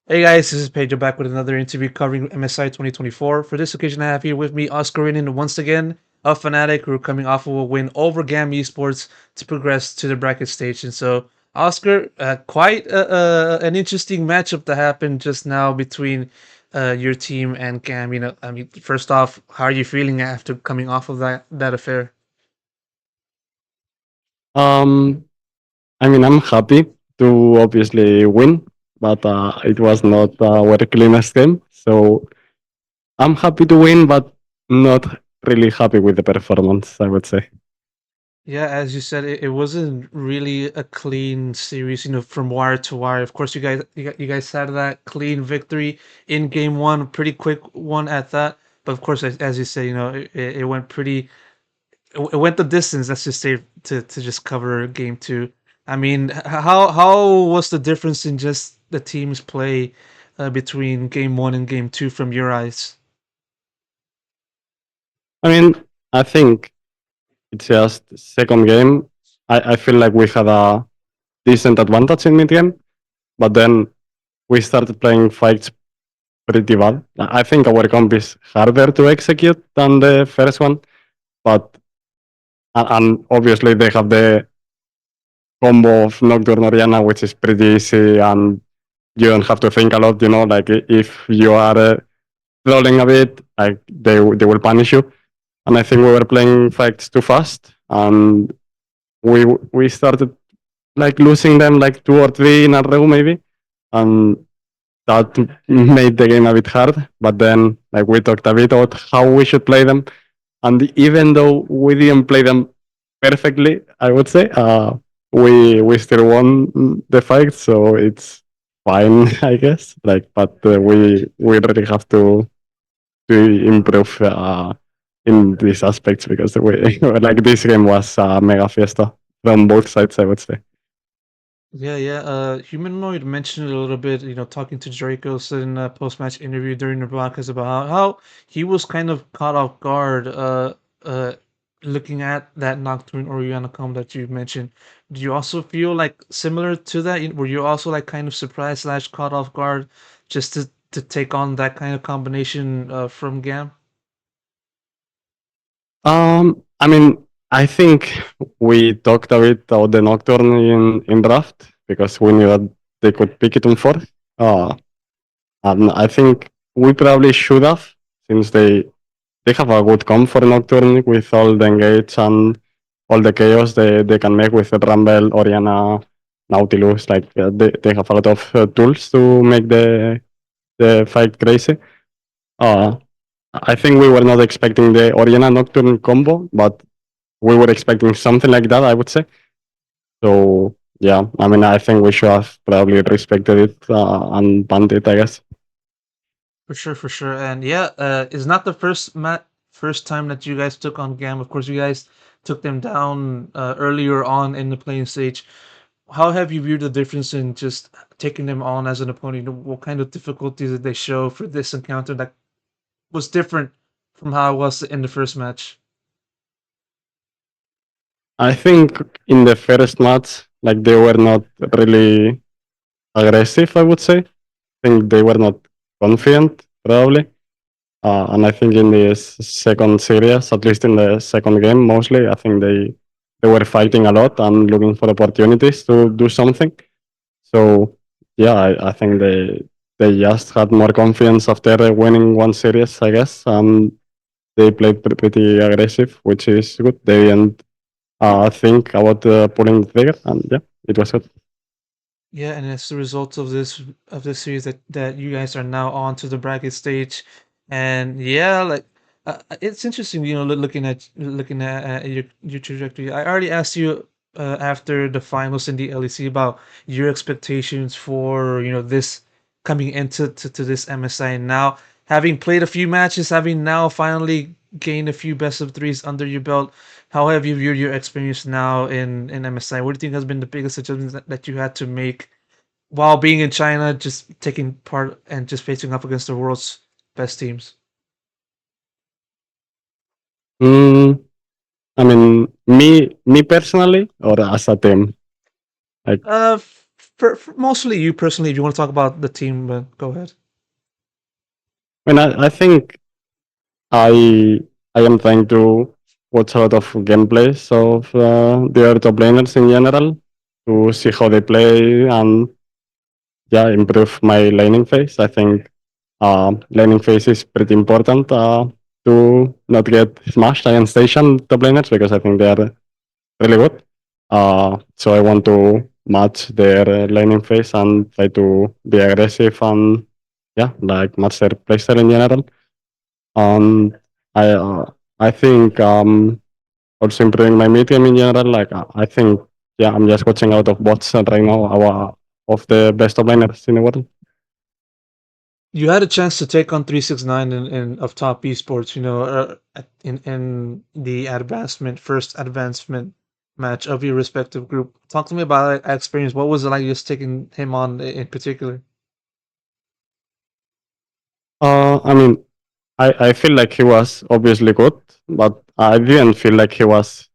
Hey guys, this is Pedro back with another interview covering MSI 2024. For this occasion, I have here with me Oscarinin once again, a fnatic who are coming off of a win over GAM Esports to progress to the bracket stage. And so, Oscar, quite an interesting matchup that happened just now between your team and GAM. I mean, first off, how are you feeling after coming off of that affair? Um, I mean, I'm happy to obviously win, but it was not our cleanest game. So I'm happy to win, but not really happy with the performance, I would say. Yeah, as you said, it wasn't really a clean series, from wire to wire. Of course, you guys had that clean victory in game one, pretty quick one at that. But of course, as you say, it went it went the distance. Let's just say to just cover game two. I mean, how was the difference in just the team's play between game one and game two from your eyes? I mean, I think it's just second game. I feel like we had a decent advantage in mid game, but then we started playing fights pretty bad. I think our comp is harder to execute than the first one, but and obviously they have the combo of Nocturne Oriana, which is pretty easy and you don't have to think a lot, like if you are rolling a bit, like they will punish you. And I think we were playing fights too fast and we started like losing them like two or three in a row maybe. And that made the game a bit hard. But then like we talked a bit about how we should play them. And even though we didn't play them perfectly, I would say, we still won the fight, so it's fine, I guess. Like, but we really have to improve in these aspects because we like this game was a mega fiesta from both sides, I would say. Yeah, yeah. Humanoid mentioned it a little bit, talking to Dracos in a post-match interview during the broadcast about how he was kind of caught off guard, uh, looking at that Nocturne Oriana combo that you mentioned. Do you also feel like similar to that? Were you also like kind of surprised slash caught off guard just to take on that kind of combination from Gam? I mean, I think we talked a bit about the Nocturne in draft because we knew that they could pick it on fourth. Uh, and I think we probably should have, since they have a good comp for Nocturne with all the engage and all the chaos they can make with the Rumble, Oriana, Nautilus. Like they have a lot of tools to make the fight crazy. Uh, I think we were not expecting the Oriana Nocturne combo, but we were expecting something like that, I would say. So yeah, I mean, I think we should have probably respected it and banned it, I guess. For sure, for sure. And yeah, it's not the first time that you guys took on Gam. Of course, you guys took them down earlier on in the playing stage. How have you viewed the difference in just taking them on as an opponent? What kind of difficulties did they show for this encounter that was different from how it was in the first match? I think in the first match, like they were not really aggressive, I would say. I think they were not confident, probably. And I think in the second series, at least in the second game, mostly, I think they were fighting a lot and looking for opportunities to do something. So yeah, I think they just had more confidence after winning one series, I guess, and they played pretty aggressive, which is good. They didn't think about pulling the trigger, and yeah, it was good. Yeah, and as a result of this series that you guys are now on to the bracket stage, and yeah, like it's interesting, looking at your trajectory. I already asked you after the finals in the LEC about your expectations for this coming into this MSI. And now having played a few matches, having now finally gained a few best of threes under your belt, how have you viewed your experience now in MSI? What do you think has been the biggest adjustments that you had to make while being in China, just taking part and just facing up against the world's best teams? Mm, I mean, me personally, or as a team, like Uh, for mostly you personally, if you want to talk about the team, but go ahead. I mean, I think I I am trying to watch a lot of gameplays of the other top laners in general to see how they play and yeah, improve my laning phase. I think laning phase is pretty important to not get smashed against Asian top laners because I think they are really good. So I want to match their laning phase and try to be aggressive and yeah, like match their playstyle in general. And I uh, I think also improving my mid game in general. Like I think yeah, I'm just watching out of bots right now. Our of the best top laners in the world. You had a chance to take on 369 in of top esports, in the advancement first advancement match of your respective group. Talk to me about that experience. What was it like just taking him on in particular? I mean, I feel like he was obviously good, but I didn't feel like he was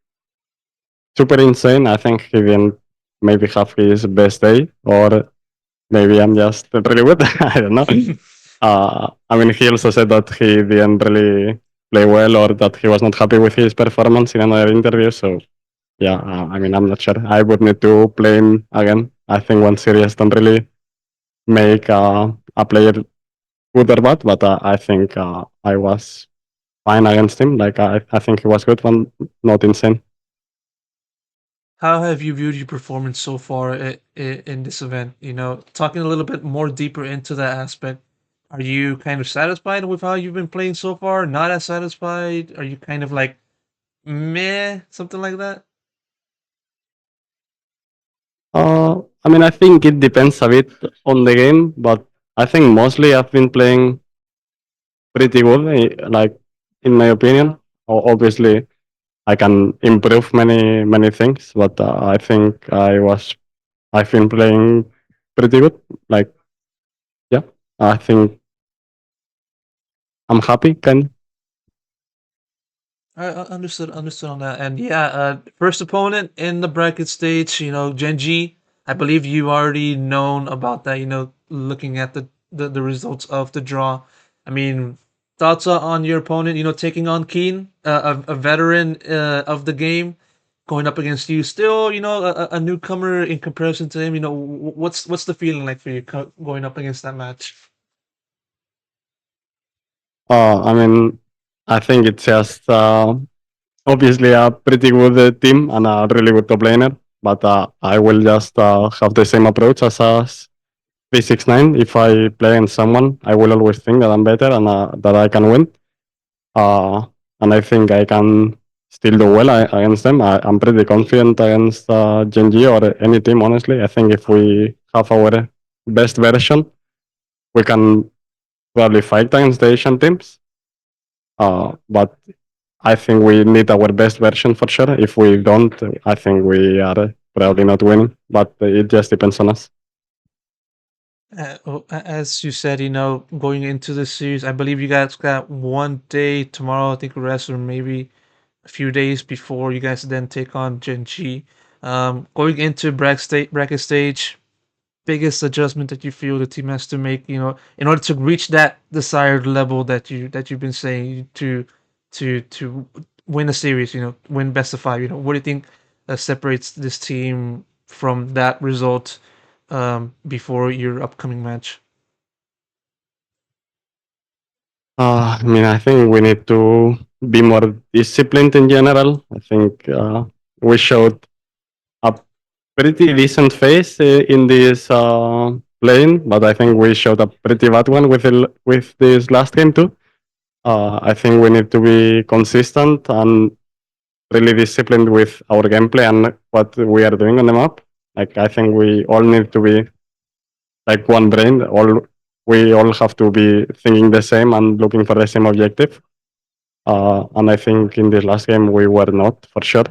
super insane. I think he didn't maybe have his best day, or maybe I'm just really good. I don't know. I mean, he also said that he didn't really play well or that he was not happy with his performance in another interview. So, yeah, I mean, I'm not sure. I would need to play him again. I think one series don't really make a player good or bad, but I think I was fine against him. Like, I think he was good, one not insane. How have you viewed your performance so far in this event? Talking a little bit more deeper into that aspect. Are you kind of satisfied with how you've been playing so far? Not as satisfied? Are you kind of like meh, something like that? I mean, I think it depends a bit on the game, but I think mostly I've been playing pretty good, like in my opinion. Obviously, I can improve many things, but I think I've been playing pretty good. Like yeah, I think I'm happy. Kind I understood on that. And yeah, first opponent in the bracket stage, Genji. I believe you already known about that, looking at the results of the draw. I mean, thoughts on your opponent, taking on Keen, a veteran of the game, going up against you, still, a newcomer in comparison to him. What's the feeling like for you going up against that match? I mean, I think it's just obviously a pretty good team and a really good top laner. But I will just have the same approach as us 369. If I play against someone, I will always think that I'm better and that I can win. Uh, and I think I can still do well against them. I'm pretty confident against Genji or any team, honestly. I think if we have our best version, we can probably fight against the Asian teams. But I think we need our best version for sure. If we don't, I think we are probably not winning. But it just depends on us. As you said, going into this series, I believe you guys got one day tomorrow, I think rest, or maybe a few days before you guys then take on Genji. Going into bracket stage, biggest adjustment that you feel the team has to make, in order to reach that desired level that you've been saying to win a series, win best of five. What do you think separates this team from that result before your upcoming match? I mean, I think we need to be more disciplined in general. I think we showed a pretty decent face in this playing, but I think we showed a pretty bad one with this last game too. I think we need to be consistent and really disciplined with our gameplay and what we are doing on the map. Like I think we all need to be like one brain. All we all have to be thinking the same and looking for the same objective. And I think in this last game we were not for sure.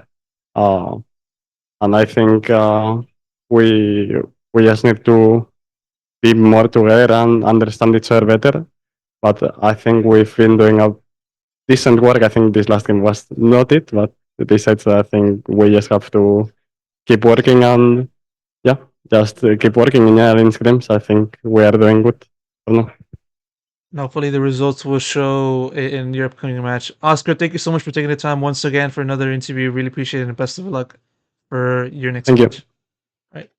Uh, and I think we we just need to be more together and understand each other better. But I think we've been doing a decent work. I think this last game was not it, but besides that, I think we just have to keep working and yeah, just keep working in in scrims. I think we are doing good for now. And hopefully the results will show in your upcoming match. Oscar, thank you so much for taking the time once again for another interview. Really appreciate it and best of luck for your next Thank you. match. All right.